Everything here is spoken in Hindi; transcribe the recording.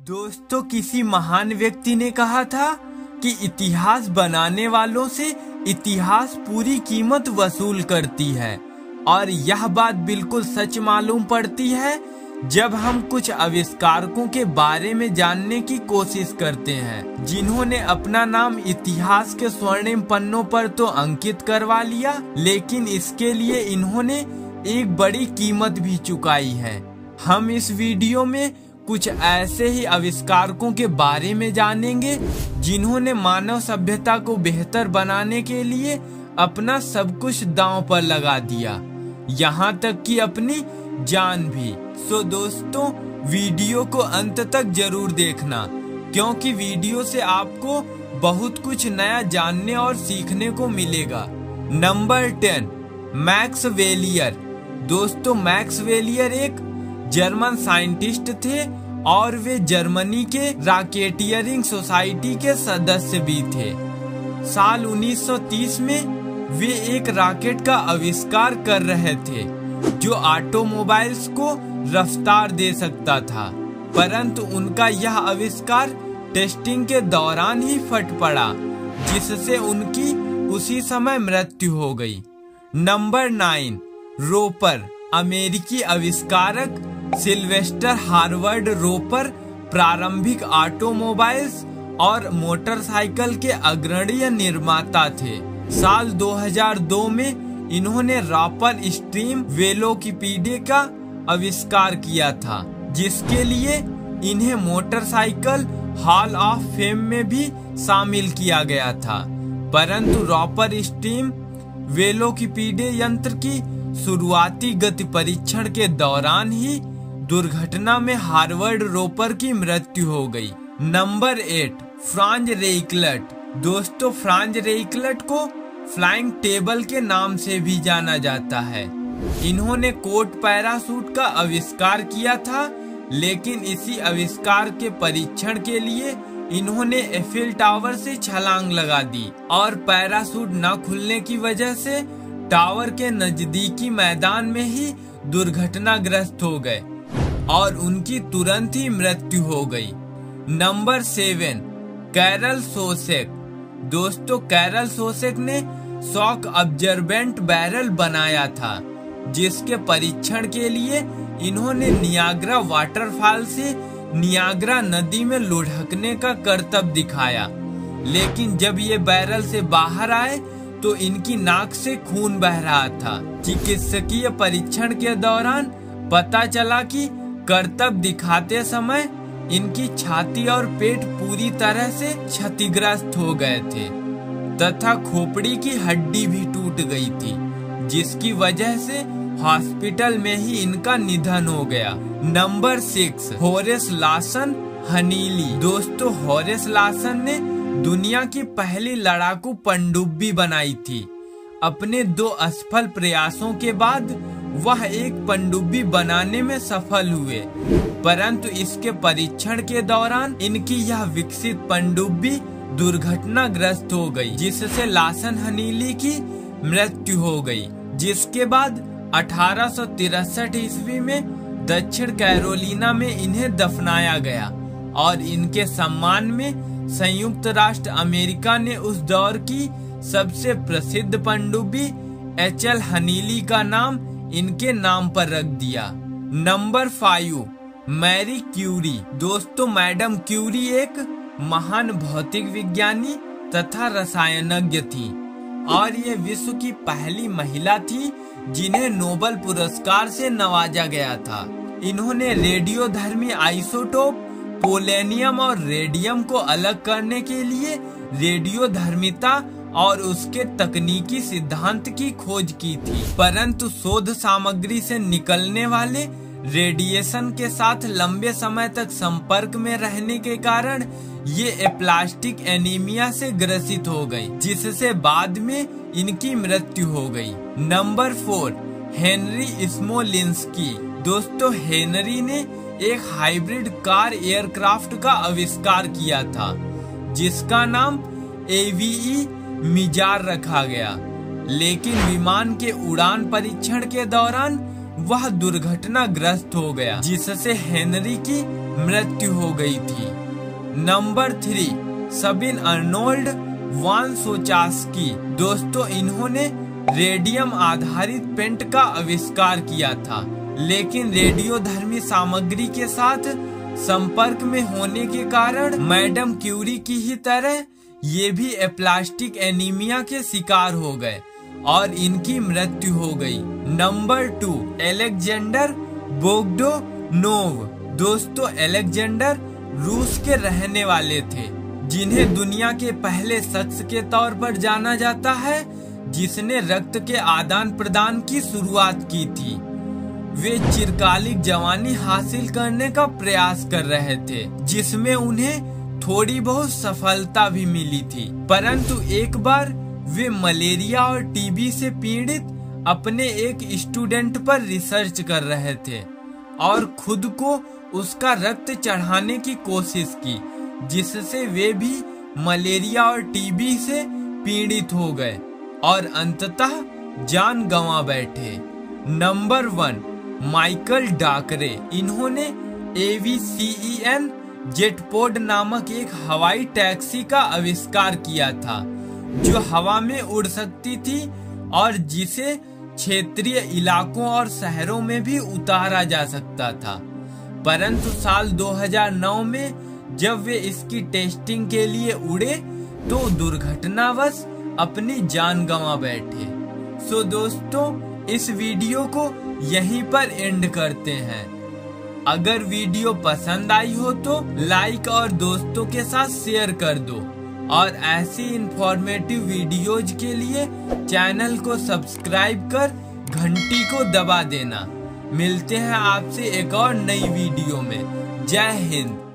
दोस्तों, किसी महान व्यक्ति ने कहा था कि इतिहास बनाने वालों से इतिहास पूरी कीमत वसूल करती है। और यह बात बिल्कुल सच मालूम पड़ती है जब हम कुछ आविष्कारकों के बारे में जानने की कोशिश करते हैं, जिन्होंने अपना नाम इतिहास के स्वर्णिम पन्नों पर तो अंकित करवा लिया, लेकिन इसके लिए इन्होंने एक बड़ी कीमत भी चुकाई है। हम इस वीडियो में कुछ ऐसे ही आविष्कारकों के बारे में जानेंगे जिन्होंने मानव सभ्यता को बेहतर बनाने के लिए अपना सब कुछ दांव पर लगा दिया, यहाँ तक कि अपनी जान भी। सो दोस्तों, वीडियो को अंत तक जरूर देखना, क्योंकि वीडियो से आपको बहुत कुछ नया जानने और सीखने को मिलेगा। Number 10, Max Valier. दोस्तों, मैक्स वेलियर एक जर्मन साइंटिस्ट थे और वे जर्मनी के रॉकेटियरिंग सोसाइटी के सदस्य भी थे। साल 1930 में वे एक रॉकेट का आविष्कार कर रहे थे जो ऑटोमोबाइल्स को रफ्तार दे सकता था, परंतु उनका यह आविष्कार टेस्टिंग के दौरान ही फट पड़ा, जिससे उनकी उसी समय मृत्यु हो गई। नंबर 9, रोपर। अमेरिकी आविष्कारक सिल्वेस्टर हार्वर्ड रोपर प्रारंभिक ऑटोमोबाइल्स और मोटरसाइकिल के अग्रणी निर्माता थे। साल 2002 में इन्होंने रॉपर स्ट्रीम वेलोसिपेड का आविष्कार किया था, जिसके लिए इन्हें मोटरसाइकिल हॉल ऑफ फेम में भी शामिल किया गया था। परंतु रॉपर स्ट्रीम वेलोसिपेड यंत्र की शुरुआती गति परीक्षण के दौरान ही दुर्घटना में हार्वर्ड रोपर की मृत्यु हो गई। Number 8, Franz Reichelt. दोस्तों, फ्रांज रेइकलट को फ्लाइंग टेबल के नाम से भी जाना जाता है। इन्होंने कोट पैराशूट का आविष्कार किया था, लेकिन इसी आविष्कार के परीक्षण के लिए इन्होंने एफिल टावर से छलांग लगा दी और पैराशूट न खुलने की वजह से टावर के नजदीकी मैदान में ही दुर्घटनाग्रस्त हो गए और उनकी तुरंत ही मृत्यु हो गई। Number 7, Karel Soucek. दोस्तों, कैरल सोसेक ने शॉक ऑब्जर्वेंट बैरल बनाया था, जिसके परीक्षण के लिए इन्होंने नियाग्रा वाटरफॉल से नियाग्रा नदी में लुढ़कने का करतब दिखाया, लेकिन जब ये बैरल से बाहर आए तो इनकी नाक से खून बह रहा था। चिकित्सकीय परीक्षण के दौरान पता चला कि करतब दिखाते समय इनकी छाती और पेट पूरी तरह से क्षतिग्रस्त हो गए थे तथा खोपड़ी की हड्डी भी टूट गई थी, जिसकी वजह से हॉस्पिटल में ही इनका निधन हो गया। Number 6, Horace Lawson Hunley. दोस्तों, होरेस लासन ने दुनिया की पहली लड़ाकू पनडुब्बी बनाई थी। अपने 2 असफल प्रयासों के बाद वह एक पनडुब्बी बनाने में सफल हुए, परंतु इसके परीक्षण के दौरान इनकी यह विकसित पनडुब्बी दुर्घटनाग्रस्त हो गई, जिससे लासन हनीली की मृत्यु हो गई। जिसके बाद 1863 ईस्वी में दक्षिण कैरोलिना में इन्हें दफनाया गया और इनके सम्मान में संयुक्त राष्ट्र अमेरिका ने उस दौर की सबसे प्रसिद्ध पनडुब्बी एचएल हनीली का नाम इनके नाम पर रख दिया। Number 5, Marie Curie. दोस्तों, मैडम क्यूरी एक महान भौतिक विज्ञानी तथा रसायनज्ञ थी और ये विश्व की पहली महिला थी जिन्हें नोबेल पुरस्कार से नवाजा गया था। इन्होंने रेडियोधर्मी आइसोटोप पोलेनियम और रेडियम को अलग करने के लिए रेडियोधर्मिता और उसके तकनीकी सिद्धांत की खोज की थी, परंतु शोध सामग्री से निकलने वाले रेडिएशन के साथ लंबे समय तक संपर्क में रहने के कारण ये एप्लास्टिक एनीमिया से ग्रसित हो गई, जिससे बाद में इनकी मृत्यु हो गई। Number 4, Henry Smolinski. दोस्तों, हेनरी ने एक हाइब्रिड कार एयरक्राफ्ट का आविष्कार किया था, जिसका नाम AVE मिजार रखा गया, लेकिन विमान के उड़ान परीक्षण के दौरान वह दुर्घटनाग्रस्त हो गया, जिससे हेनरी की मृत्यु हो गई थी। नंबर 3, सबिन अर्नोल्ड वान सोचास्की। दोस्तों, इन्होंने रेडियम आधारित पेंट का आविष्कार किया था, लेकिन रेडियोधर्मी सामग्री के साथ संपर्क में होने के कारण मैडम क्यूरी की ही तरह ये भी एप्लास्टिक एनीमिया के शिकार हो गए और इनकी मृत्यु हो गई। Number 2, Alexander Bogdanov. दोस्तों, अलेक्जेंडर रूस के रहने वाले थे, जिन्हें दुनिया के पहले शख्स के तौर पर जाना जाता है जिसने रक्त के आदान प्रदान की शुरुआत की थी। वे चिरकालिक जवानी हासिल करने का प्रयास कर रहे थे, जिसमें उन्हें थोड़ी बहुत सफलता भी मिली थी, परंतु एक बार वे मलेरिया और टीबी से पीड़ित अपने एक स्टूडेंट पर रिसर्च कर रहे थे और खुद को उसका रक्त चढ़ाने की कोशिश की, जिससे वे भी मलेरिया और टीबी से पीड़ित हो गए और अंततः जान गंवा बैठे। Number 1, Michael Dacre. इन्होंने AVCEN जेटपोड नामक एक हवाई टैक्सी का आविष्कार किया था, जो हवा में उड़ सकती थी और जिसे क्षेत्रीय इलाकों और शहरों में भी उतारा जा सकता था। परंतु साल 2009 में जब वे इसकी टेस्टिंग के लिए उड़े तो दुर्घटनावश अपनी जान गंवा बैठे। सो दोस्तों, इस वीडियो को यहीं पर एंड करते हैं। अगर वीडियो पसंद आई हो तो लाइक और दोस्तों के साथ शेयर कर दो और ऐसी इंफॉर्मेटिव वीडियोज के लिए चैनल को सब्सक्राइब कर घंटी को दबा देना। मिलते हैं आपसे एक और नई वीडियो में। जय हिंद।